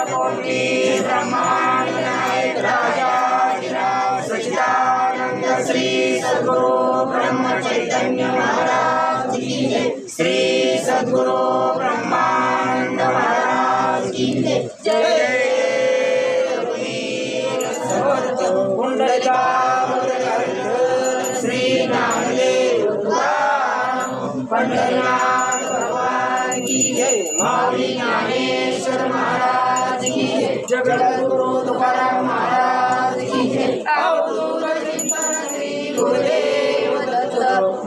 कोटि ब्रह्मांड नायक राजाधिराज सच्चिदानंद श्री सद्गुरु ब्रह्म चैतन्य महाराज की जय। श्री सद्गुरु ब्रह्मानंद महाराज की जय। जय समर्थ कुंडलिकावरकर्ण श्री नामदेव तुकाराम पंढरीनाथ भगवान की जय। माऊली ज्ञानेश्वर महाराज की जय। जगद्गुरु तुकाराम महाराज की जय। अवधूत चिंतन श्री गुरुदेव दत्त।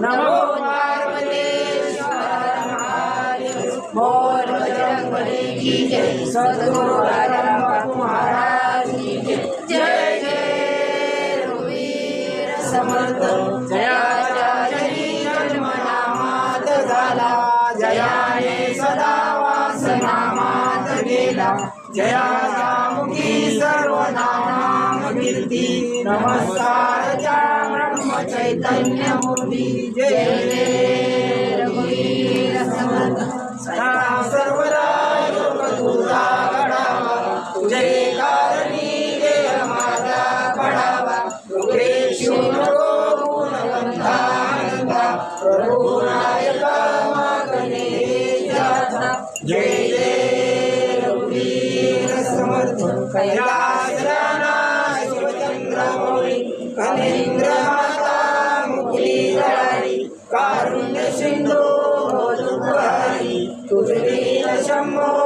नमो पार्वतीश्वर महादेव। बोल बजरंगबली की जय। सद्गुरु राजाराम बापू महाराज की जय। जय जय रघुवीर समर्थ। जयाच्या जयी जन्मनामात झाला, जयाने सदा वासनामात गेला। जयाच्या मुखी सर्वनाम कीर्ती, नमस्कार त्या ब्रह्म चैतन्य मूर्ती। जय जय रघुवीर समर्थ। सदा सर्वदा योग तुझा घडावा, तुझे कारणी देह माझा पडावा। तुझे शिव नको गुणवंतानंदा, प्रभू नायक मागणे जाता। जय जय रघुवीर समर्थ। कैलास राणा शिवचंद्र मौली, कलेंद्र माता मुकुली कारुण्य सिंधू तुझे वीर शंभो